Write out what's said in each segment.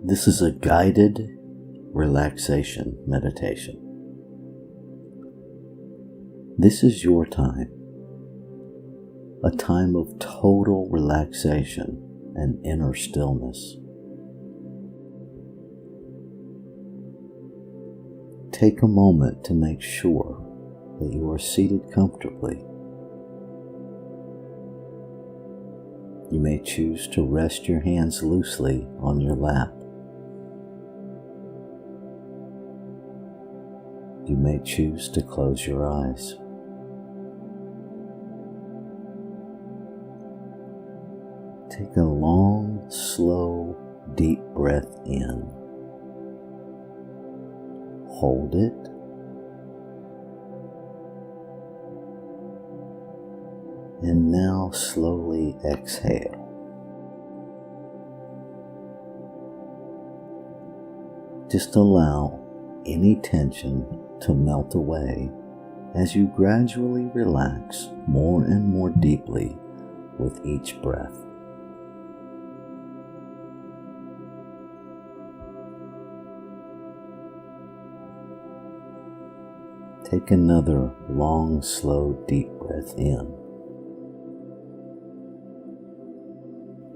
This is a guided relaxation meditation. This is your time, a time of total relaxation and inner stillness. Take a moment to make sure that you are seated comfortably. You may choose to rest your hands loosely on your lap. You may choose to close your eyes. Take a long, slow, deep breath in. Hold it. And now slowly exhale. Just allow any tension to melt away as you gradually relax more and more deeply with each breath. Take another long, slow, deep breath in.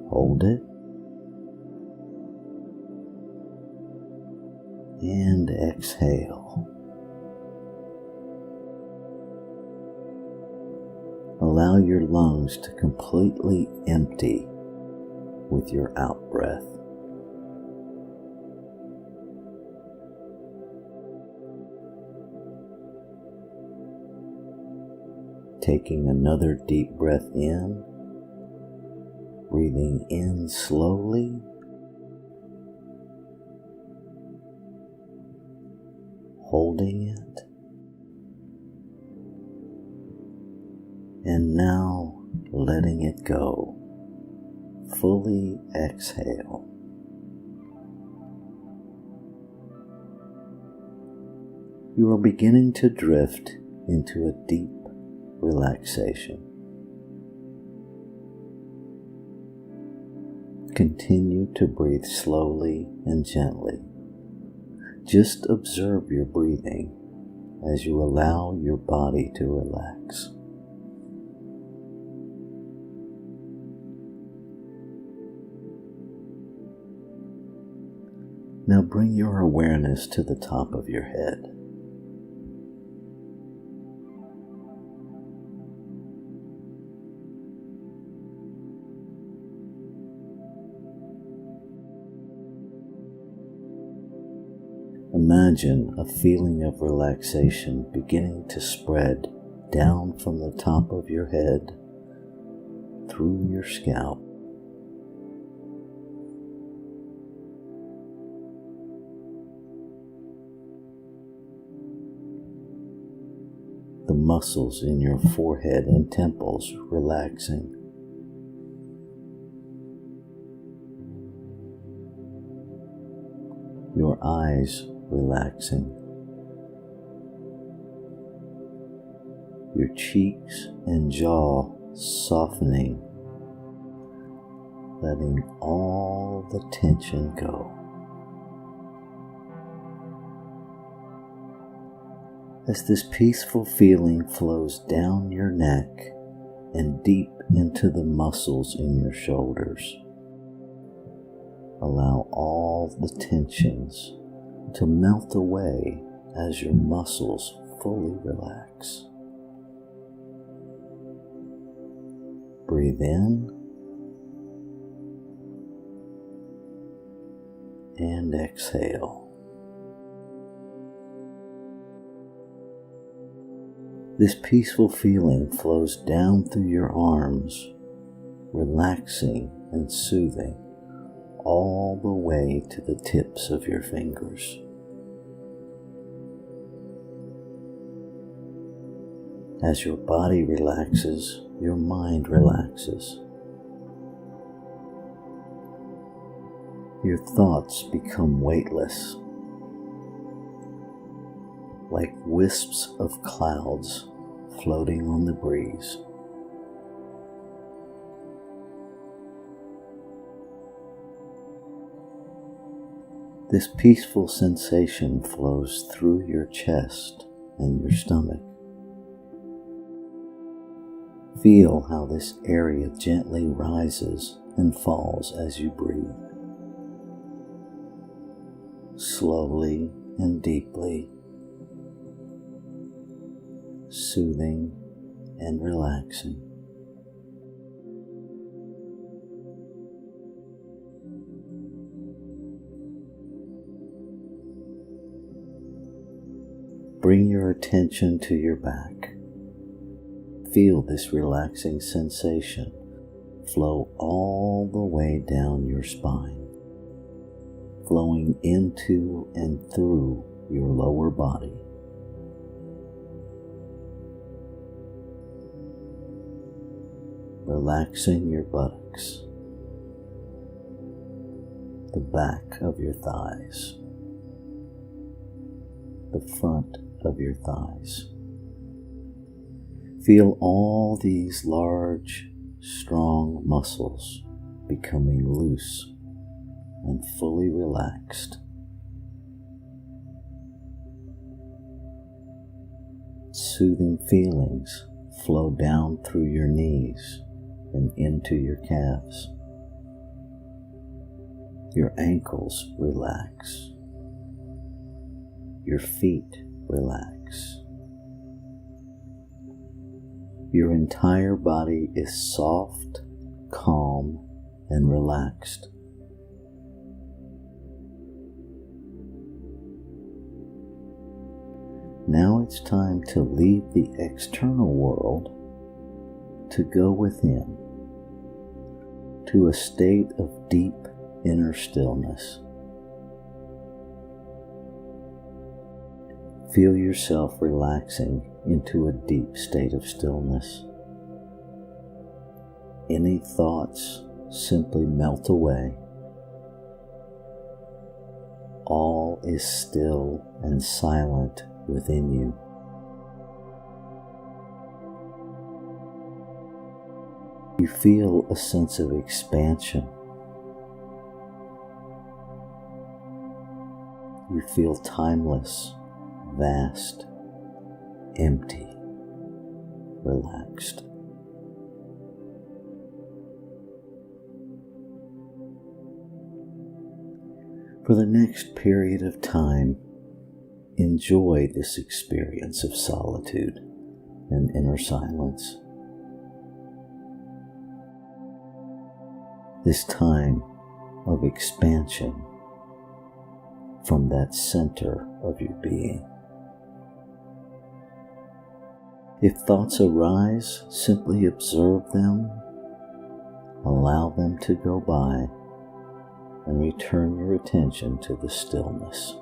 Hold it. And exhale. Allow your lungs to completely empty with your out breath. Taking another deep breath in, breathing in slowly, holding it, and now letting it go. Fully exhale. You are beginning to drift into a deep relaxation. Continue to breathe slowly and gently. Just observe your breathing as you allow your body to relax. Now bring your awareness to the top of your head. Imagine a feeling of relaxation beginning to spread down from the top of your head through your scalp. The muscles in your forehead and temples relaxing. Your eyes relaxing. Your cheeks and jaw softening, letting all the tension go. As this peaceful feeling flows down your neck and deep into the muscles in your shoulders, allow all the tensions to melt away as your muscles fully relax. Breathe in and exhale. This peaceful feeling flows down through your arms, relaxing and soothing all the way to the tips of your fingers. As your body relaxes, your mind relaxes. Your thoughts become weightless, like wisps of clouds floating on the breeze. This peaceful sensation flows through your chest and your stomach. Feel how this area gently rises and falls as you breathe. Slowly and deeply, soothing and relaxing. Bring your attention to your back. Feel this relaxing sensation flow all the way down your spine, flowing into and through your lower body. Relaxing your buttocks, the back of your thighs, the front of your thighs. Feel all these large, strong muscles becoming loose and fully relaxed. Soothing feelings flow down through your knees and into your calves. Your ankles relax. Your feet relax. Your entire body is soft, calm, and relaxed. Now it's time to leave the external world to go within, to a state of deep inner stillness. Feel yourself relaxing into a deep state of stillness. Any thoughts simply melt away. All is still and silent within you. You feel a sense of expansion. You feel timeless, vast, empty, relaxed. For the next period of time, enjoy this experience of solitude and inner silence. This time of expansion from that center of your being. If thoughts arise, simply observe them, allow them to go by, and return your attention to the stillness.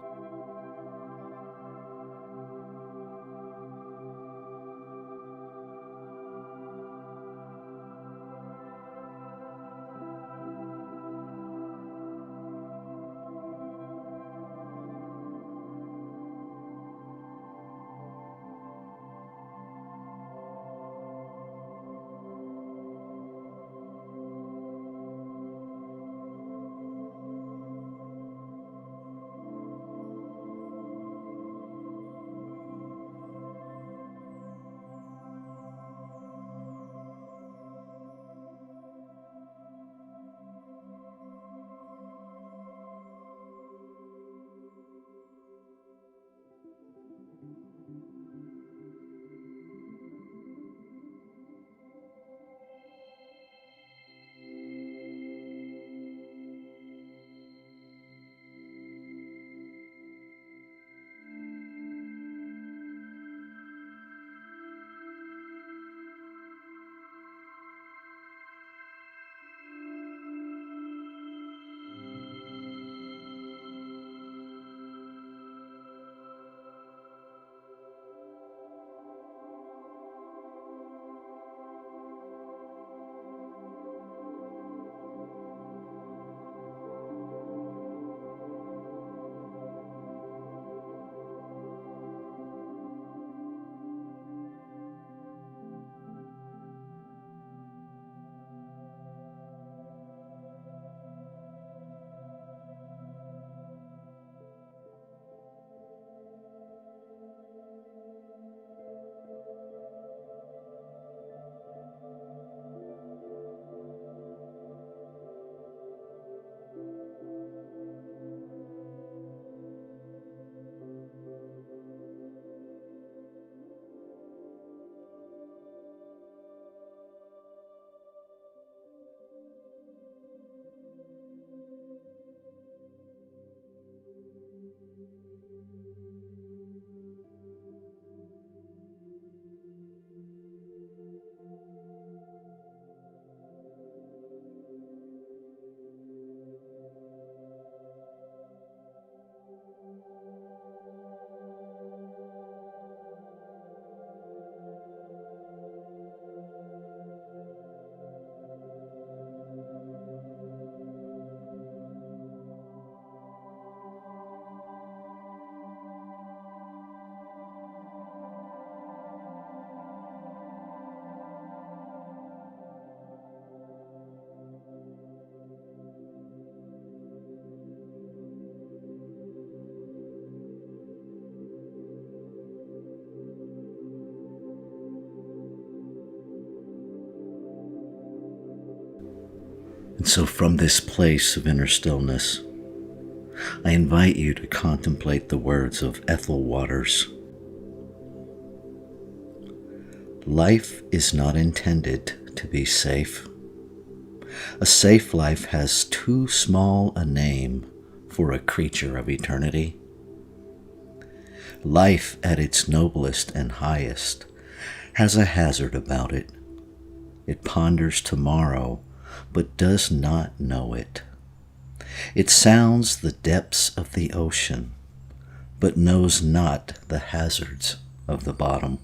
And so, from this place of inner stillness, I invite you to contemplate the words of Ethel Waters. Life is not intended to be safe. A safe life has too small a name for a creature of eternity. Life at its noblest and highest has a hazard about it. It ponders tomorrow, but does not know it. It sounds the depths of the ocean, but knows not the hazards of the bottom.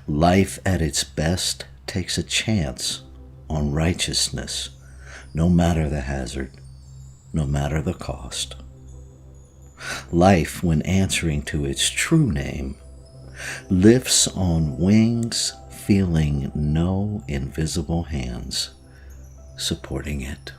Life at its best takes a chance on righteousness, no matter the hazard, no matter the cost. Life, when answering to its true name, lifts on wings, feeling no invisible hands supporting it.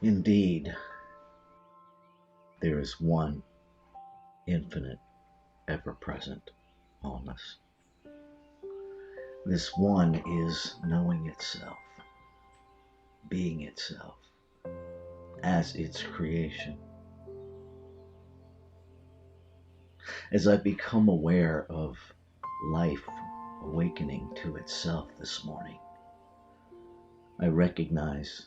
Indeed, there is one infinite, ever-present allness. This one is knowing itself, being itself, as its creation. As I become aware of life awakening to itself this morning, I recognize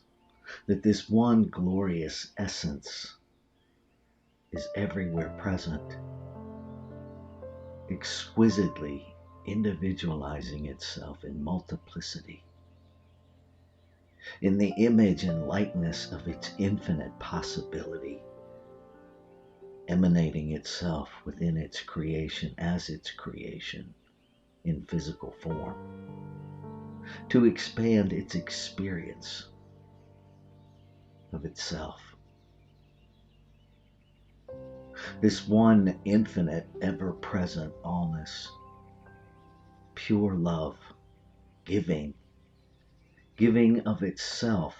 that this one glorious essence is everywhere present, exquisitely individualizing itself in multiplicity, in the image and likeness of its infinite possibility, emanating itself within its creation as its creation in physical form, to expand its experience of itself. This one infinite, ever-present allness, pure love, giving of itself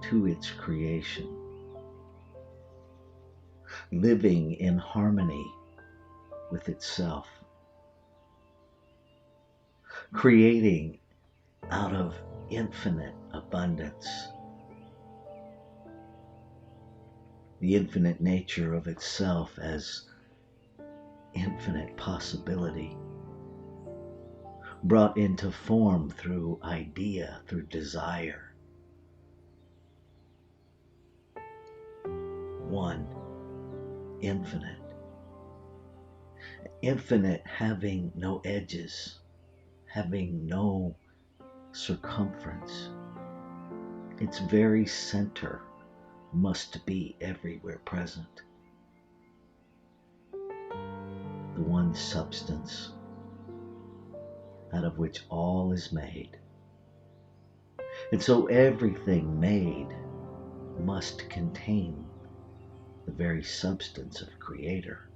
to its creation, living in harmony with itself, creating out of infinite abundance, the infinite nature of itself as infinite possibility, brought into form through idea, through desire. One, infinite. Infinite having no edges, having no circumference. Its very center must be everywhere present. The one substance out of which all is made. And so everything made must contain the very substance of Creator.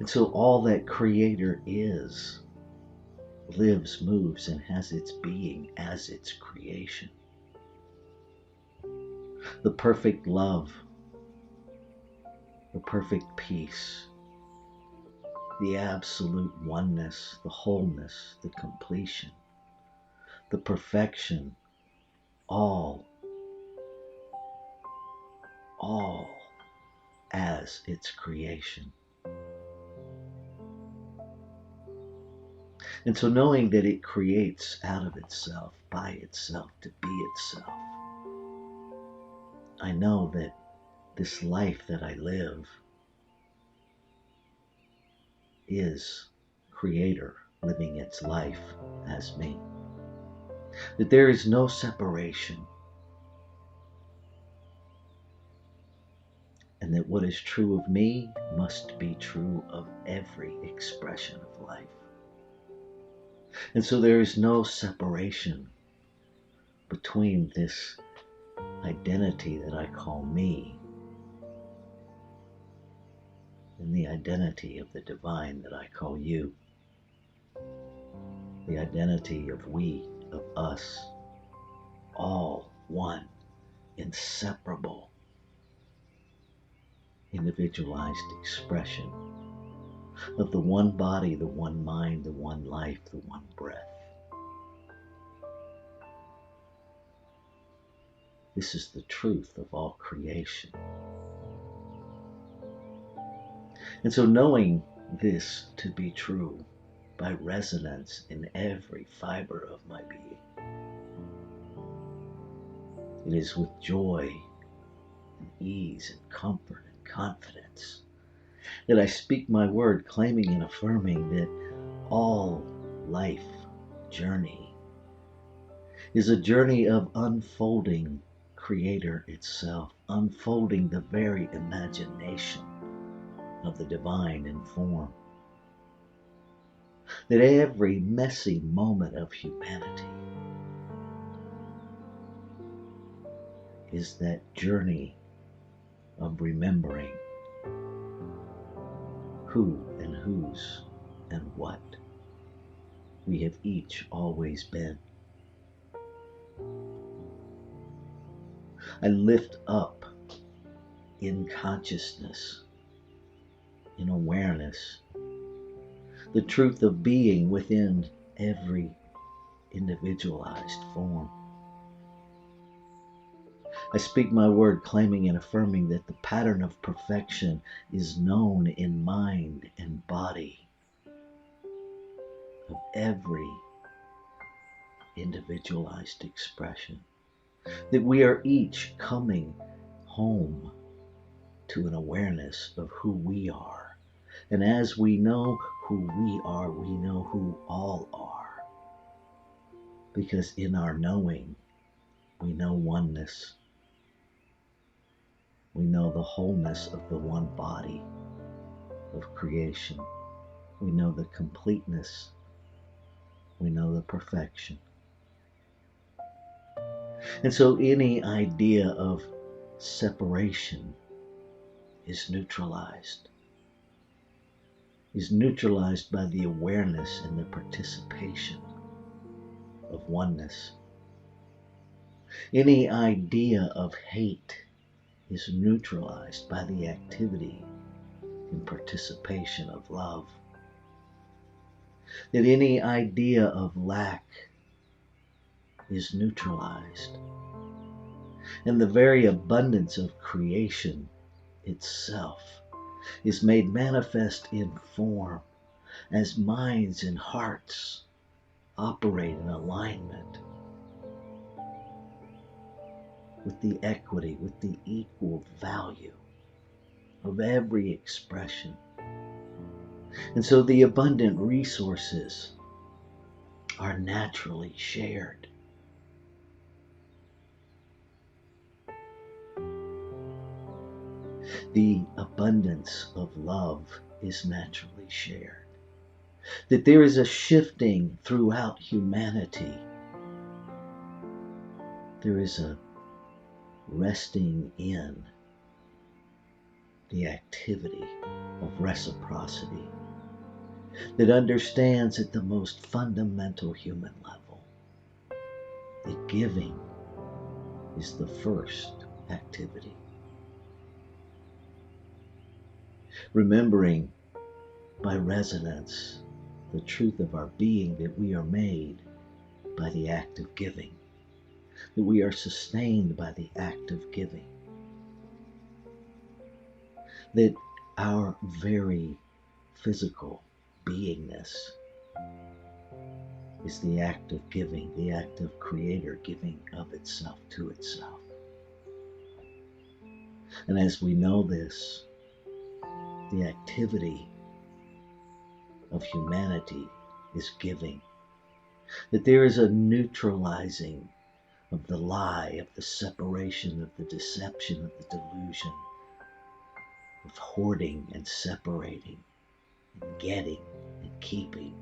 And so all that Creator is, lives, moves, and has its being as its creation. The perfect love, the perfect peace, the absolute oneness, the wholeness, the completion, the perfection, all as its creation. And so knowing that it creates out of itself, by itself, to be itself, I know that this life that I live is Creator living its life as me. That there is no separation. And that what is true of me must be true of every expression of life. And so there is no separation between this identity that I call me and the identity of the divine that I call you. The identity of we, of us, all one, inseparable, individualized expression of the one body, the one mind, the one life, the one breath. This is the truth of all creation. And so knowing this to be true by resonance in every fiber of my being, it is with joy and ease and comfort and confidence that I speak my word, claiming and affirming that all life journey is a journey of unfolding Creator itself, unfolding the very imagination of the divine in form. That every messy moment of humanity is that journey of remembering who and whose and what we have each always been. I lift up in consciousness, in awareness, the truth of being within every individualized form. I speak my word, claiming and affirming that the pattern of perfection is known in mind and body of every individualized expression. That we are each coming home to an awareness of who we are. And as we know who we are, we know who all are. Because in our knowing, we know oneness. We know the wholeness of the one body of creation. We know the completeness. We know the perfection. And so any idea of separation is neutralized by the awareness and the participation of oneness. Any idea of hate is neutralized by the activity and participation of love. That any idea of lack is neutralized, and the very abundance of creation itself is made manifest in form as minds and hearts operate in alignment with the equity, with the equal value of every expression. And so the abundant resources are naturally shared. The abundance of love is naturally shared. That there is a shifting throughout humanity. There is a resting in the activity of reciprocity that understands at the most fundamental human level that giving is the first activity. Remembering by resonance the truth of our being, that we are made by the act of giving, that we are sustained by the act of giving, that our very physical beingness is the act of giving, the act of Creator giving of itself to itself. And as we know this, the activity of humanity is giving. That there is a neutralizing of the lie, of the separation, of the deception, of the delusion, of hoarding and separating, and getting and keeping.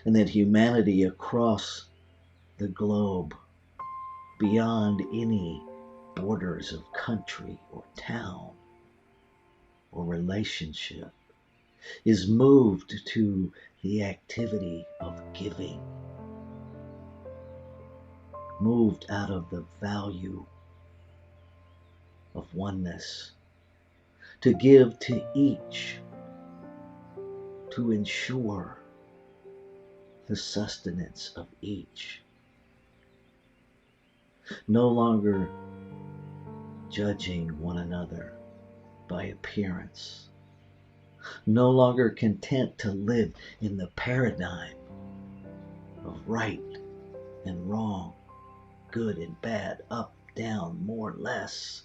And that humanity across the globe, beyond any borders of country or town or relationship, is moved to the activity of giving, moved out of the value of oneness, to give to each, to ensure the sustenance of each. No longer judging one another by appearance, no longer content to live in the paradigm of right and wrong, good and bad, up, down, more, less.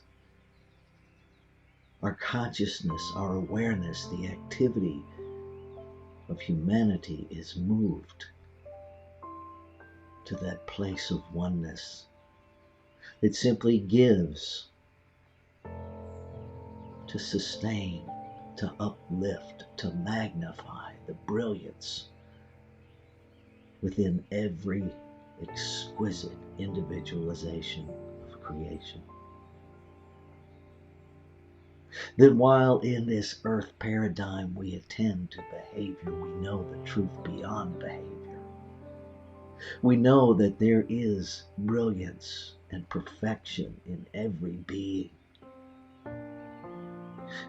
Our consciousness, our awareness, the activity of humanity is moved to that place of oneness. It simply gives to sustain, to uplift, to magnify the brilliance within every exquisite individualization of creation. That while in this earth paradigm we attend to behavior, we know the truth beyond behavior. We know that there is brilliance and perfection in every being.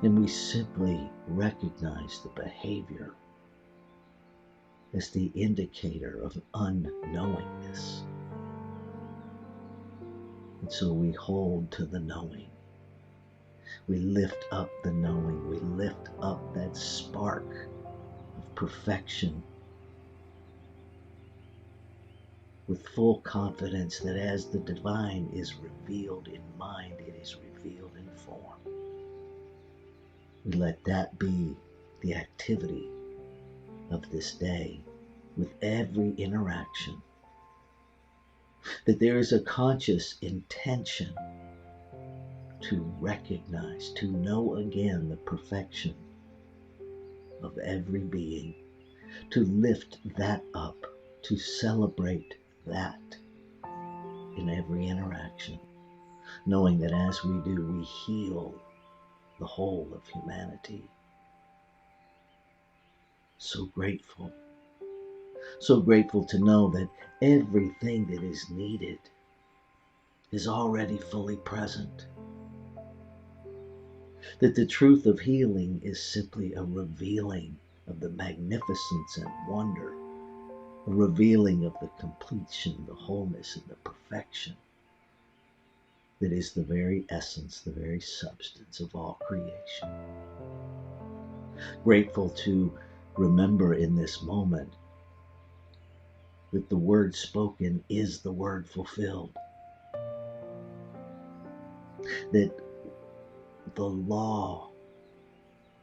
And we simply recognize the behavior as the indicator of unknowingness. And so we hold to the knowing. We lift up the knowing. We lift up that spark of perfection with full confidence that as the divine is revealed in mind, it is revealed in form. We let that be the activity of this day with every interaction. That there is a conscious intention to recognize, to know again the perfection of every being, to lift that up, to celebrate that in every interaction, knowing that as we do, we heal the whole of humanity. So grateful to know that everything that is needed is already fully present. That the truth of healing is simply a revealing of the magnificence and wonder, a revealing of the completion, the wholeness, and the perfection that is the very essence, the very substance of all creation. Grateful to remember in this moment that the word spoken is the word fulfilled. That the law,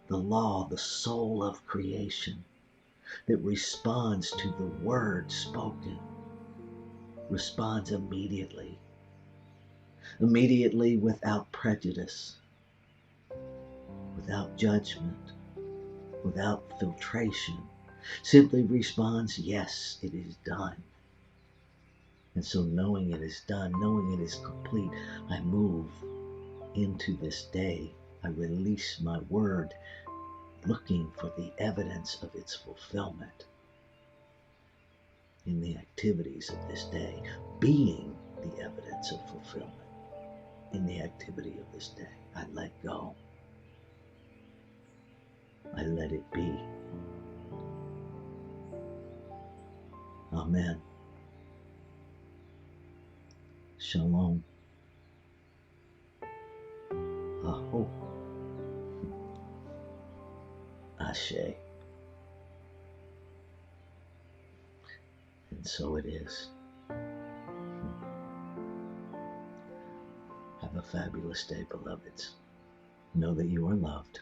the soul of creation that responds to the word spoken, responds immediately without prejudice, without judgment, without filtration, simply responds, yes, it is done. And so knowing it is done, knowing it is complete, I move into this day. I release my word, looking for the evidence of its fulfillment in the activities of this day, being the evidence of fulfillment in the activity of this day. I let go. I let it be. Amen. Shalom. Aho. Ashe. And so it is. Have a fabulous day, beloveds. Know that you are loved.